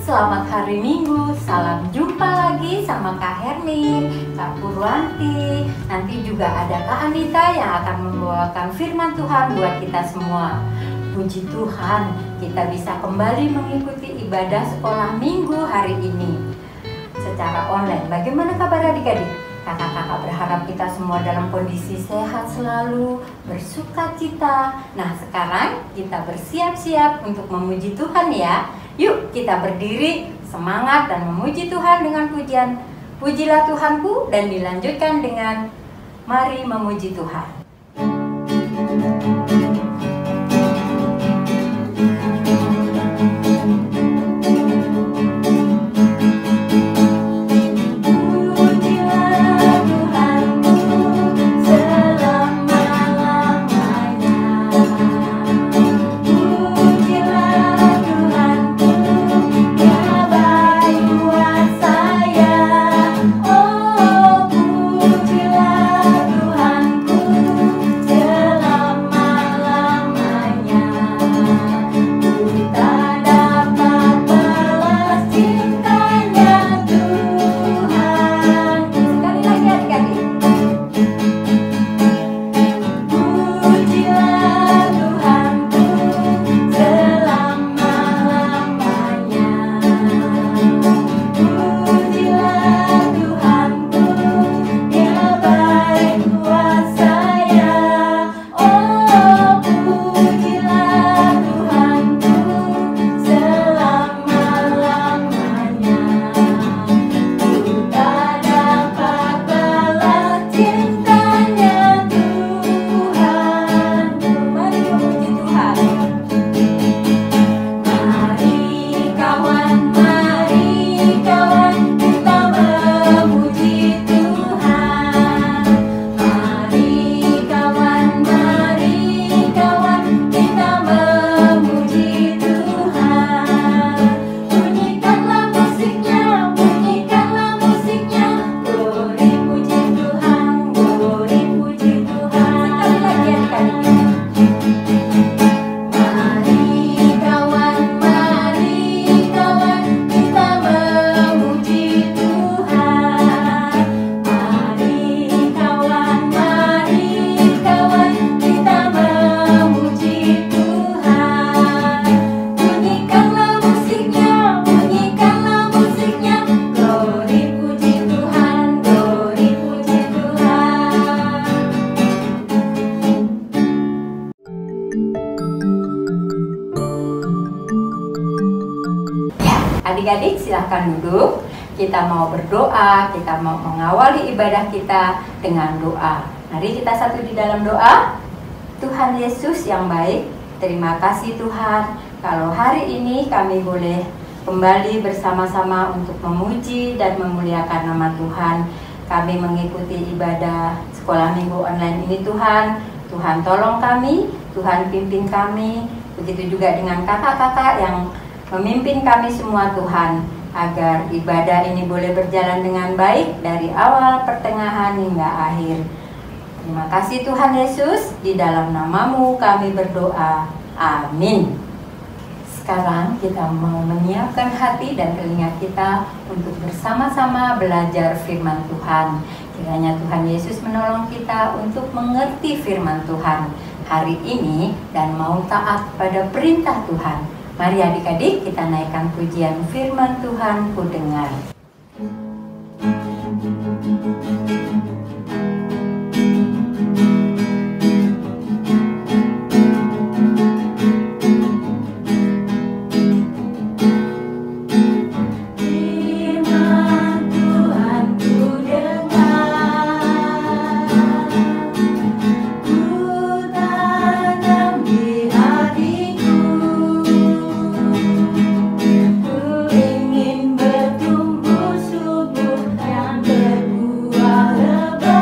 selamat hari Minggu. Salam jumpa lagi sama Kak Hermin, Kak Purwanti. Nanti juga ada Kak Anita yang akan membawakan firman Tuhan buat kita semua. Puji Tuhan, kita bisa kembali mengikuti ibadah sekolah Minggu hari ini secara online. Bagaimana kabar adik-adik? Kakak-kakak berharap kita semua dalam kondisi sehat selalu, bersukacita. Nah, sekarang kita bersiap-siap untuk memuji Tuhan ya. Yuk kita berdiri, semangat dan memuji Tuhan dengan pujian Pujilah Tuhanku, dan dilanjutkan dengan Mari Memuji Tuhan. Adik-adik silahkan duduk. Kita mau berdoa, kita mau mengawali ibadah kita dengan doa. Mari kita satu di dalam doa. Tuhan Yesus yang baik, terima kasih Tuhan kalau hari ini kami boleh kembali bersama-sama untuk memuji dan memuliakan nama Tuhan. Kami mengikuti ibadah sekolah minggu online ini Tuhan. Tuhan tolong kami, Tuhan pimpin kami. Begitu juga dengan kakak-kakak yang memimpin kami semua Tuhan, agar ibadah ini boleh berjalan dengan baik dari awal, pertengahan hingga akhir. Terima kasih Tuhan Yesus, di dalam nama-Mu kami berdoa. Amin. Sekarang kita mau menyiapkan hati dan telinga kita untuk bersama-sama belajar firman Tuhan. Kiranya Tuhan Yesus menolong kita untuk mengerti firman Tuhan hari ini dan mau taat pada perintah Tuhan. Mari adik-adik kita naikkan pujian firman Tuhan, ku dengar. Ingin bertumbuh subur dan berbuah lebat.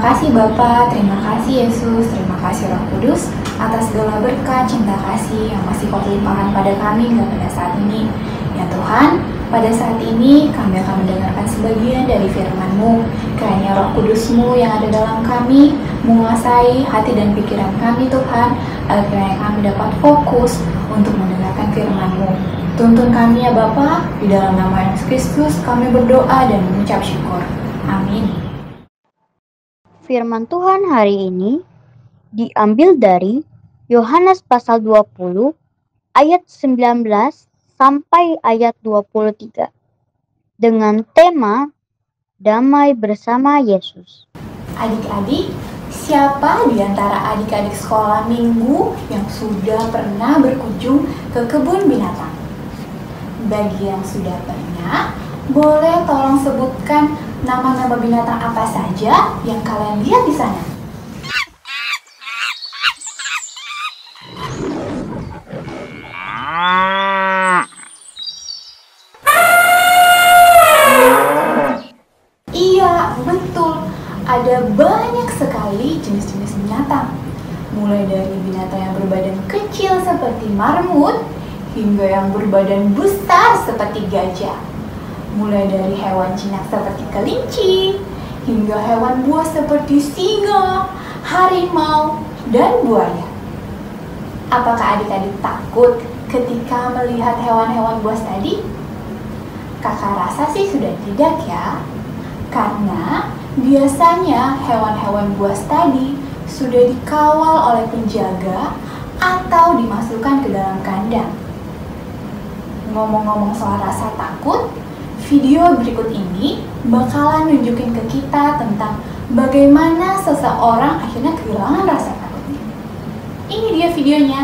Terima kasih Bapa, terima kasih Yesus, terima kasih Roh Kudus atas segala berkat cinta kasih yang masih Kau limpahkan pada kami hingga pada saat ini. Ya Tuhan, pada saat ini kami akan mendengarkan sebagian dari firman-Mu. Kiranya Roh Kudus-Mu yang ada dalam kami menguasai hati dan pikiran kami Tuhan, agar kiranya kami dapat fokus untuk mendengarkan firman-Mu. Tuntun kami ya Bapa, di dalam nama Yesus Kristus kami berdoa dan mengucap syukur. Amin. Firman Tuhan hari ini diambil dari Yohanes pasal 20 ayat 19 sampai ayat 23 dengan tema Damai bersama Yesus. Adik-adik, siapa di antara adik-adik sekolah minggu yang sudah pernah berkunjung ke kebun binatang? Bagi yang sudah pernah, boleh tolong sebutkan nama-nama binatang apa saja yang kalian lihat di sana? Iya, betul. Ada banyak sekali jenis-jenis binatang. Mulai dari binatang yang berbadan kecil seperti marmut, hingga yang berbadan besar seperti gajah. Mulai dari hewan jinak seperti kelinci, hingga hewan buas seperti singa, harimau, dan buaya. Apakah adik-adik takut ketika melihat hewan-hewan buas tadi? Kakak rasa sih sudah tidak ya, karena biasanya hewan-hewan buas tadi sudah dikawal oleh penjaga atau dimasukkan ke dalam kandang. Ngomong-ngomong soal rasa takut, video berikut ini bakalan nunjukin ke kita tentang bagaimana seseorang akhirnya kehilangan rasa takutnya. Ini dia videonya.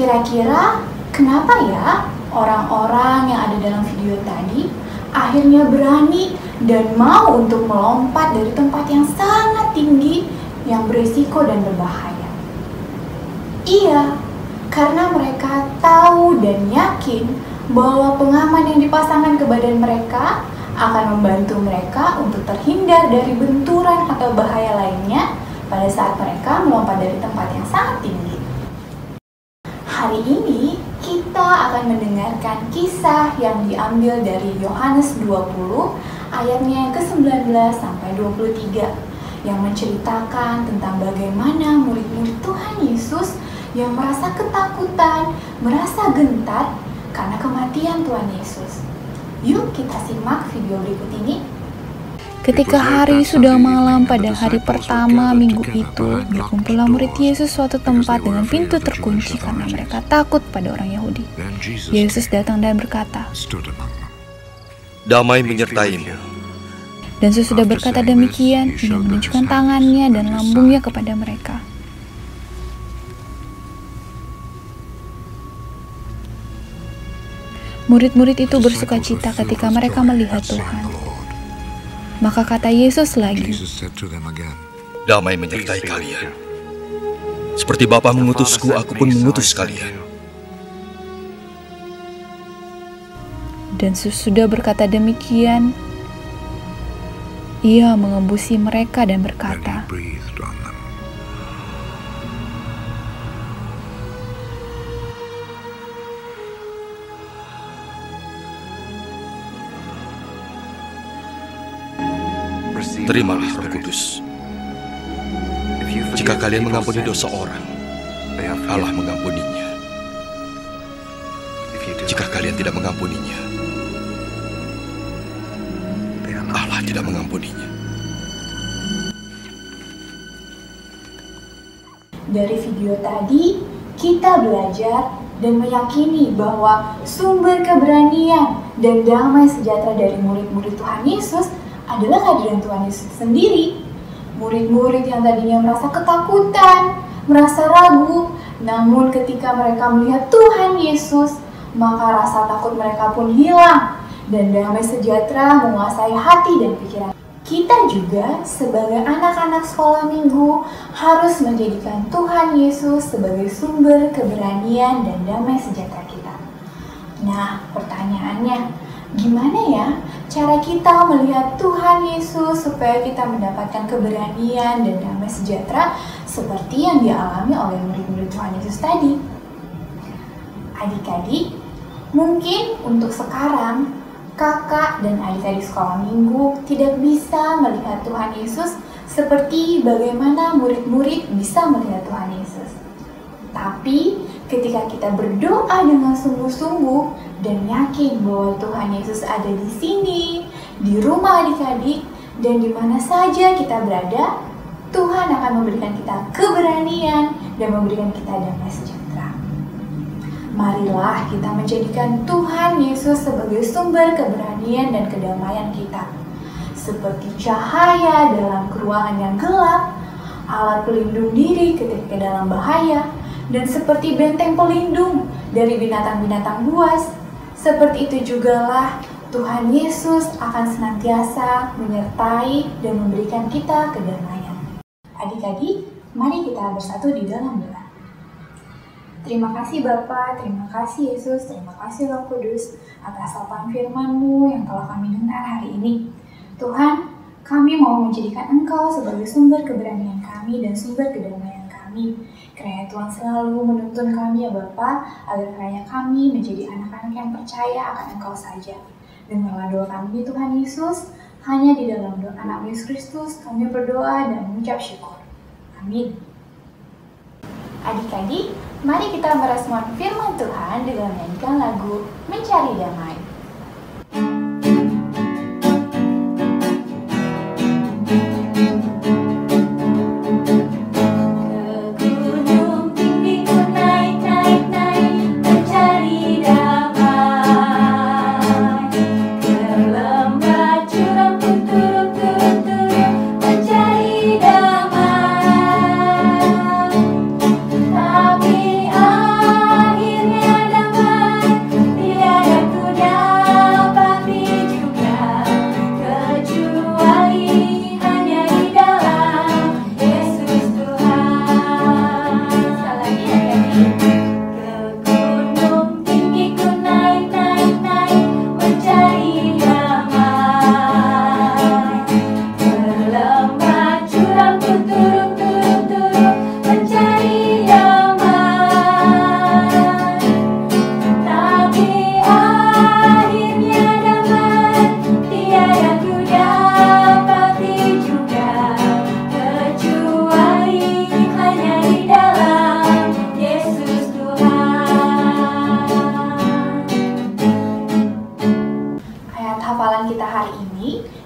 Kira-kira kenapa ya orang-orang yang ada dalam video tadi akhirnya berani dan mau untuk melompat dari tempat yang sangat tinggi yang berisiko dan berbahaya? Iya, karena mereka tahu dan yakin bahwa pengaman yang dipasangkan ke badan mereka akan membantu mereka untuk terhindar dari benturan atau bahaya lainnya pada saat mereka melompat dari tempat yang sangat tinggi. Hari ini kita akan mendengarkan kisah yang diambil dari Yohanes 20 ayatnya yang ke-19 sampai 23 yang menceritakan tentang bagaimana murid-murid Tuhan Yesus yang merasa ketakutan, merasa gentar karena kematian Tuhan Yesus. Yuk kita simak video berikut ini. Ketika hari sudah malam pada hari pertama minggu itu, berkumpullah murid Yesus suatu tempat dengan pintu terkunci karena mereka takut pada orang Yahudi. Yesus datang dan berkata, "Damai menyertaimu." Dan sesudah berkata demikian, ia menunjukkan tangannya dan lambungnya kepada mereka. Murid-murid itu bersukacita ketika mereka melihat Tuhan. Maka kata Yesus lagi, "Damai menyertai kalian. Seperti Bapa mengutusku, aku pun mengutus kalian." Dan sesudah berkata demikian, ia mengembusi mereka dan berkata, terimalah Roh Kudus. Jika kalian mengampuni dosa orang, Allah mengampuninya. Jika kalian tidak mengampuninya, Allah tidak mengampuninya. Dari video tadi, kita belajar dan meyakini bahwa sumber keberanian dan damai sejahtera dari murid-murid Tuhan Yesus adalah kehadiran Tuhan Yesus sendiri. Murid-murid yang tadinya merasa ketakutan, merasa ragu, namun ketika mereka melihat Tuhan Yesus, maka rasa takut mereka pun hilang dan damai sejahtera menguasai hati dan pikiran. Kita juga sebagai anak-anak sekolah minggu harus menjadikan Tuhan Yesus sebagai sumber keberanian dan damai sejahtera kita. Nah, pertanyaannya, gimana ya cara kita melihat Tuhan Yesus supaya kita mendapatkan keberanian dan damai sejahtera seperti yang dialami oleh murid-murid Tuhan Yesus tadi? Adik-adik, mungkin untuk sekarang kakak dan adik-adik sekolah minggu tidak bisa melihat Tuhan Yesus seperti bagaimana murid-murid bisa melihat Tuhan Yesus. Tapi ketika kita berdoa dengan sungguh-sungguh dan yakin bahwa Tuhan Yesus ada di sini, di rumah adik-adik, dan di mana saja kita berada, Tuhan akan memberikan kita keberanian dan memberikan kita damai sejahtera. Marilah kita menjadikan Tuhan Yesus sebagai sumber keberanian dan kedamaian kita. Seperti cahaya dalam ruangan yang gelap, alat pelindung diri ketika dalam bahaya, dan seperti benteng pelindung dari binatang-binatang buas. Seperti itu jugalah Tuhan Yesus akan senantiasa menyertai dan memberikan kita kedamaian. Adik-adik, mari kita bersatu di dalam doa. Terima kasih Bapa, terima kasih Yesus, terima kasih Roh Kudus atas sapaan firman-Mu yang telah kami dengar hari ini. Tuhan, kami mau menjadikan Engkau sebagai sumber keberanian kami dan sumber kedamaian kami. Kiranya Tuhan selalu menuntun kami ya Bapa, agar kiranya kami menjadi anak-anak yang percaya akan Engkau saja. Dengarlah doa kami Tuhan Yesus, hanya di dalam doa anak Yesus Kristus kami berdoa dan mengucap syukur. Amin. Adik-adik, mari kita merespon firman Tuhan dengan menyanyikan lagu Mencari Damai.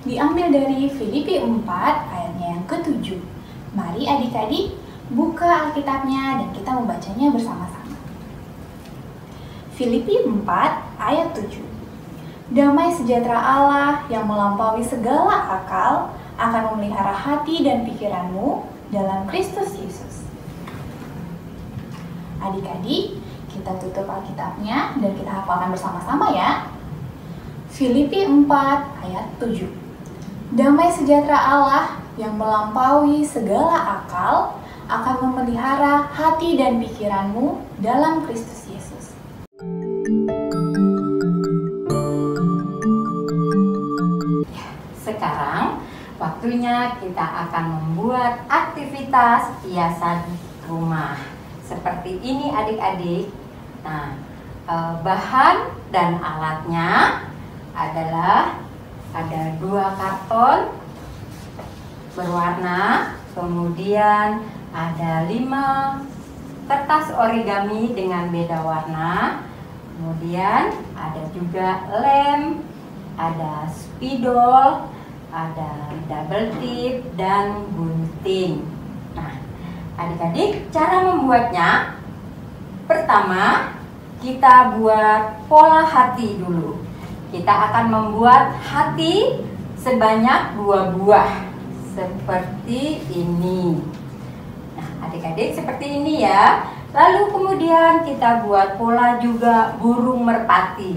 Diambil dari Filipi 4 ayatnya yang ke-7. Mari adik-adik buka Alkitabnya dan kita membacanya bersama-sama. Filipi 4 ayat 7. Damai sejahtera Allah yang melampaui segala akal akan memelihara hati dan pikiranmu dalam Kristus Yesus. Adik-adik, kita tutup Alkitabnya dan kita hafalkan bersama-sama ya. Filipi 4 ayat 7. Damai sejahtera Allah yang melampaui segala akal akan memelihara hati dan pikiranmu dalam Kristus Yesus. Sekarang waktunya kita akan membuat aktivitas hiasan rumah. Seperti ini adik-adik. Nah, bahan dan alatnya adalah ada 2 karton berwarna, kemudian ada 5 kertas origami dengan beda warna, kemudian ada juga lem, ada spidol, ada double tip, dan gunting. Nah, adik-adik, cara membuatnya, pertama kita buat pola hati dulu. Kita akan membuat hati sebanyak 2 buah seperti ini. Nah, adik-adik, seperti ini ya. Lalu kemudian kita buat pola juga burung merpati.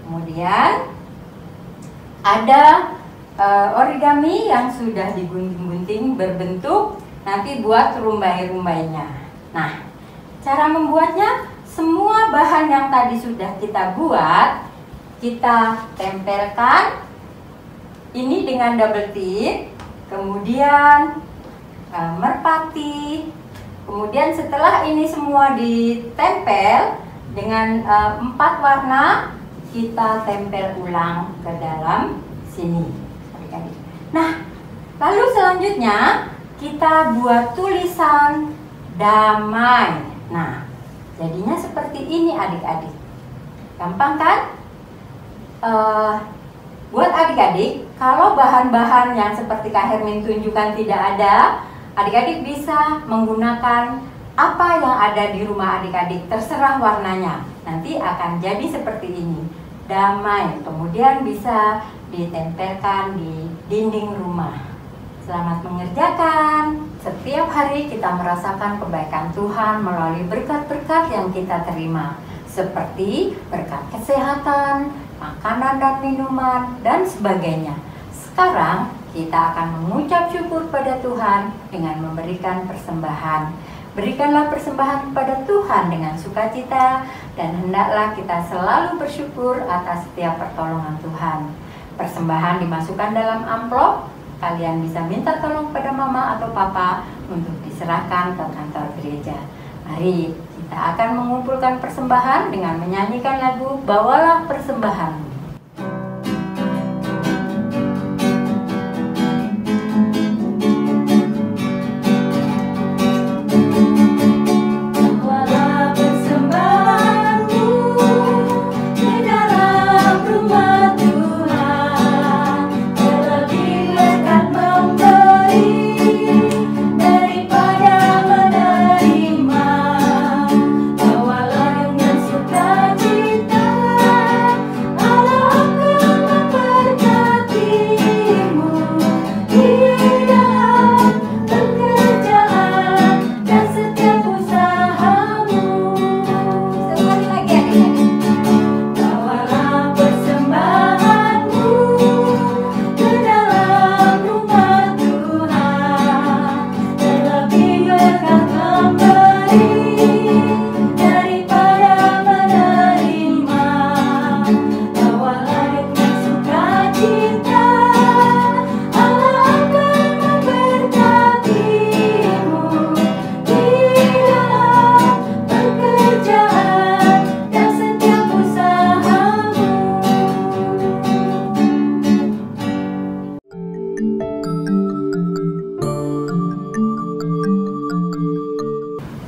Kemudian ada origami yang sudah digunting-gunting berbentuk, nanti buat rumbai-rumbainya. Nah, cara membuatnya, semua bahan yang tadi sudah kita buat, kita tempelkan ini dengan double tip, kemudian merpati. Kemudian setelah ini semua ditempel dengan 4 warna, kita tempel ulang ke dalam sini. Nah, lalu selanjutnya kita buat tulisan damai. Nah, jadinya seperti ini adik-adik. Gampang kan? Buat adik-adik, kalau bahan-bahan yang seperti Kak Hermin tunjukkan tidak ada, adik-adik bisa menggunakan apa yang ada di rumah adik-adik, terserah warnanya. Nanti akan jadi seperti ini, damai. Kemudian bisa ditempelkan di dinding rumah. Selamat mengerjakan. Setiap hari kita merasakan kebaikan Tuhan melalui berkat-berkat yang kita terima, seperti berkat kesehatan, makanan dan minuman, dan sebagainya. Sekarang kita akan mengucap syukur pada Tuhan dengan memberikan persembahan. Berikanlah persembahan kepada Tuhan dengan sukacita, dan hendaklah kita selalu bersyukur atas setiap pertolongan Tuhan. Persembahan dimasukkan dalam amplop. Kalian bisa minta tolong pada mama atau papa untuk diserahkan ke kantor gereja. Mari kita akan mengumpulkan persembahan dengan menyanyikan lagu Bawalah Persembahan.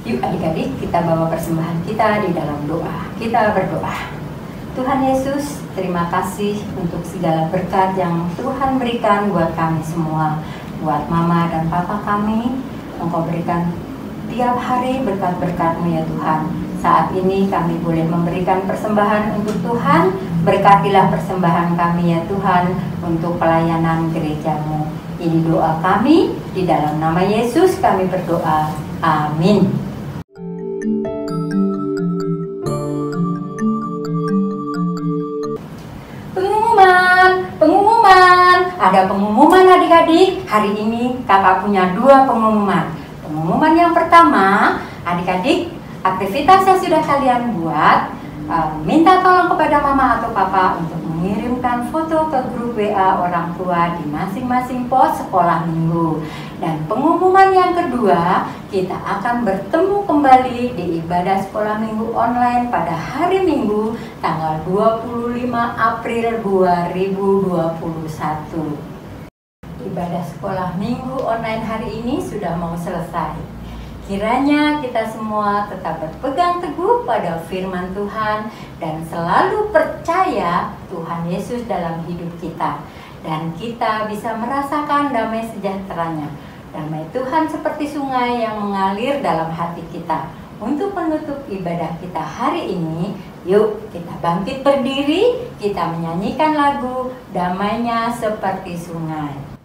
Yuk adik-adik, kita bawa persembahan kita di dalam doa. Kita berdoa. Tuhan Yesus, terima kasih untuk segala berkat yang Tuhan berikan buat kami semua. Buat mama dan papa kami, Engkau berikan tiap hari berkat-berkat-Mu ya Tuhan. Saat ini kami boleh memberikan persembahan untuk Tuhan. Berkatilah persembahan kami ya Tuhan untuk pelayanan gereja-Mu. Ini doa kami, di dalam nama Yesus kami berdoa. Amin. Pengumuman. Ada pengumuman adik-adik. Hari ini kakak punya 2 pengumuman. Pengumuman yang pertama, adik-adik, aktivitas yang sudah kalian buat, minta tolong kepada mama atau papa untuk mengirimkan foto ke grup WA orang tua di masing-masing pos sekolah minggu. Dan pengumuman yang kedua, kita akan bertemu kembali di ibadah sekolah minggu online pada hari Minggu tanggal 25 April 2021. ibadah sekolah minggu online hari ini sudah mau selesai. Kiranya kita semua tetap berpegang teguh pada firman Tuhan dan selalu percaya Tuhan Yesus dalam hidup kita. Dan kita bisa merasakan damai sejahteranya. Damai Tuhan seperti sungai yang mengalir dalam hati kita. Untuk menutup ibadah kita hari ini, yuk kita bangkit berdiri, kita menyanyikan lagu Damainya Seperti Sungai.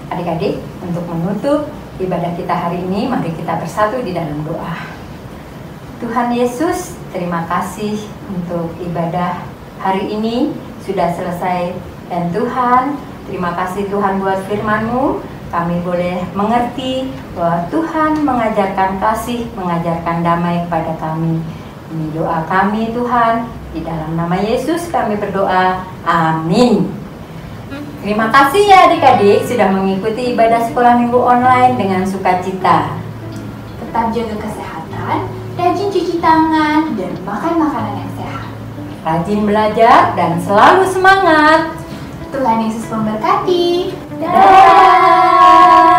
Adik-adik, untuk menutup ibadah kita hari ini, mari kita bersatu di dalam doa. Tuhan Yesus, terima kasih untuk ibadah hari ini sudah selesai. Dan Tuhan, terima kasih Tuhan buat firman-Mu. Kami boleh mengerti bahwa Tuhan mengajarkan kasih, mengajarkan damai kepada kami. Ini doa kami Tuhan, di dalam nama Yesus kami berdoa. Amin. Terima kasih ya adik-adik sudah mengikuti ibadah sekolah minggu online dengan sukacita. Tetap jaga kesehatan, rajin cuci tangan, dan makan makanan yang sehat. Rajin belajar dan selalu semangat. Tuhan Yesus memberkati. Dadah.